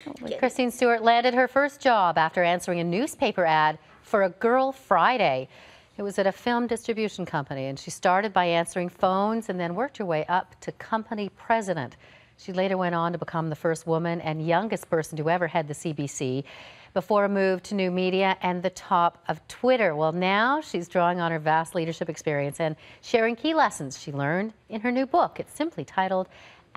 Kirstine Stewart landed her first job after answering a newspaper ad for a Girl Friday. It was at a film distribution company, and she started by answering phones and then worked her way up to company president. She later went on to become the first woman and youngest person to ever head the CBC before a move to new media and the top of Twitter. Well, now she's drawing on her vast leadership experience and sharing key lessons she learned in her new book. It's simply titled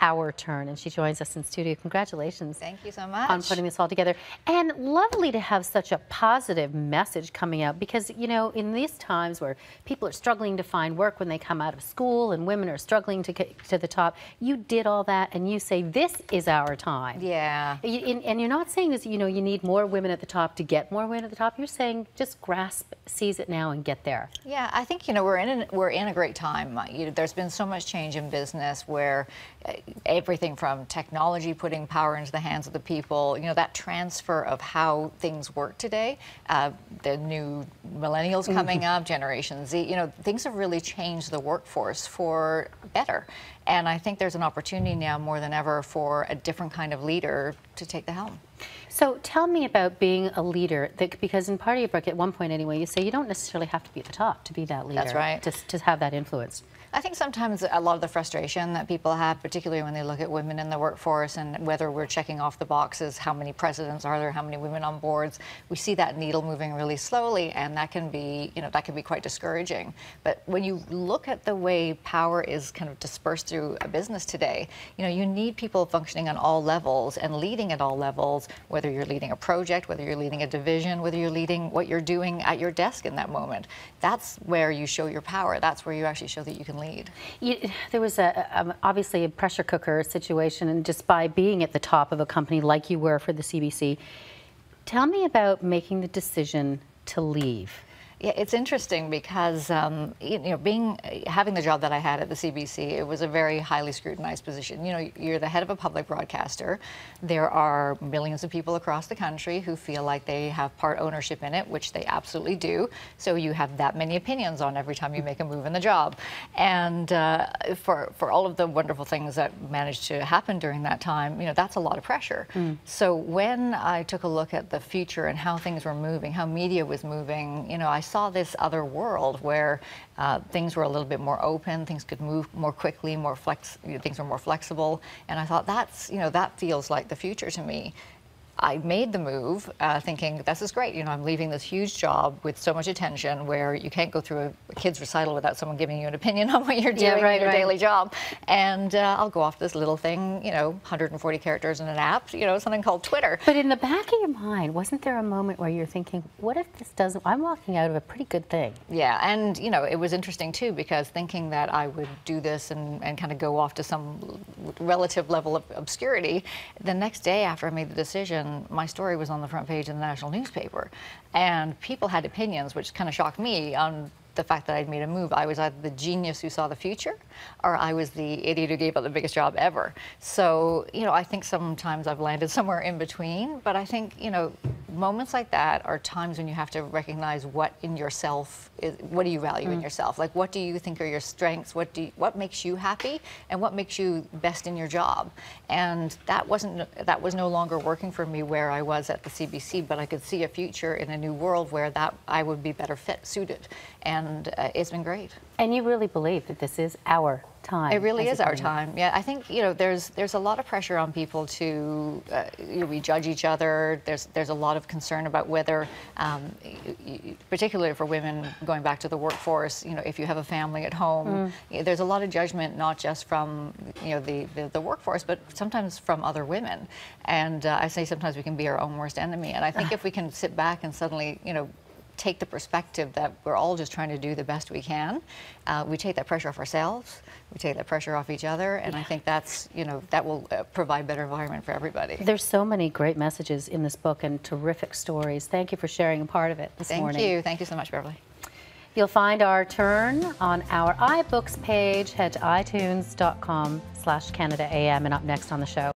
Our Turn, and she joins us in studio. Congratulations. Thank you so much. On putting this all together. And lovely to have such a positive message coming out, because, you know, in these times where people are struggling to find work when they come out of school and women are struggling to get to the top, you did all that and you say, this is our time. Yeah. And you're not saying this, you know, you need more women at the top to get more women at the top. You're saying just grasp, seize it now and get there. Yeah, I think, you know, we're in a great time. There's been so much change in business where everything from technology putting power into the hands of the people, you know, that transfer of how things work today, the new millennials coming up, Generation Z, you know, things have really changed the workforce for better. And I think there's an opportunity now more than ever for a different kind of leader to take the helm. So tell me about being a leader, because in part of your book, at one point anyway, you say you don't necessarily have to be at the top to be that leader. That's right. To have that influence. I think sometimes a lot of the frustration that people have, particularly when they look at women in the workforce and whether we're checking off the boxes, how many presidents are there, how many women on boards, we see that needle moving really slowly, and that can be, you know, that can be quite discouraging. But when you look at the way power is kind of dispersed through a business today, you know, you need people functioning on all levels and leading at all levels, whether you're leading a project, whether you're leading a division, whether you're leading what you're doing at your desk in that moment. That's where you show your power. That's where you actually show that you can lead. There was obviously a pressure cooker situation, and just by being at the top of a company like you were for the CBC, tell me about making the decision to leave. Yeah, it's interesting because you know, having the job that I had at the CBC, it was a very highly scrutinized position. You know, you're the head of a public broadcaster. There are millions of people across the country who feel like they have part ownership in it, which they absolutely do. So you have that many opinions on every time you make a move in the job. And for all of the wonderful things that managed to happen during that time, you know, that's a lot of pressure. So when I took a look at the future and how things were moving, how media was moving, you know, I saw this other world where things were a little bit more open, things could move more quickly, things were more flexible, and I thought that's, you know, that feels like the future to me. I made the move thinking, this is great, you know, I'm leaving this huge job with so much attention where you can't go through a kid's recital without someone giving you an opinion on what you're doing in your daily job. And I'll go off this little thing, you know, 140 characters in an app, you know, something called Twitter. But in the back of your mind, wasn't there a moment where you're thinking, what if this doesn't, I'm walking out of a pretty good thing? Yeah, and, you know, it was interesting too, because thinking that I would do this and kind of go off to some relative level of obscurity, the next day after I made the decision, my story was on the front page of the national newspaper, and people had opinions, which kind of shocked me on the fact that I'd made a move. I was either the genius who saw the future, or I was the idiot who gave up the biggest job ever. So, you know, I think sometimes I've landed somewhere in between, but I think, you know, moments like that are times when you have to recognize what in yourself is, what do you value in yourself? Like, what do you think are your strengths? What makes you happy, and what makes you best in your job? And that was no longer working for me where I was at the CBC, but I could see a future in a new world where that I would be better suited. And it's been great. And you really believe that this is our time. It really is our time. Yeah, I think, you know, there's a lot of pressure on people to we judge each other. There's a lot of concern about whether, particularly for women going back to the workforce, you know, if you have a family at home, there's a lot of judgment, not just from, you know, the workforce, but sometimes from other women. And I say sometimes we can be our own worst enemy. And I think if we can sit back and suddenly, you know, take the perspective that we're all just trying to do the best we can, we take that pressure off ourselves, we take that pressure off each other, and I think that's, you know, that will provide better environment for everybody. There's so many great messages in this book and terrific stories. Thank you for sharing a part of it this morning. Thank you so much, Beverly. You'll find Our Turn on our iBooks page. Head to itunes.com/CanadaAM, and up next on the show.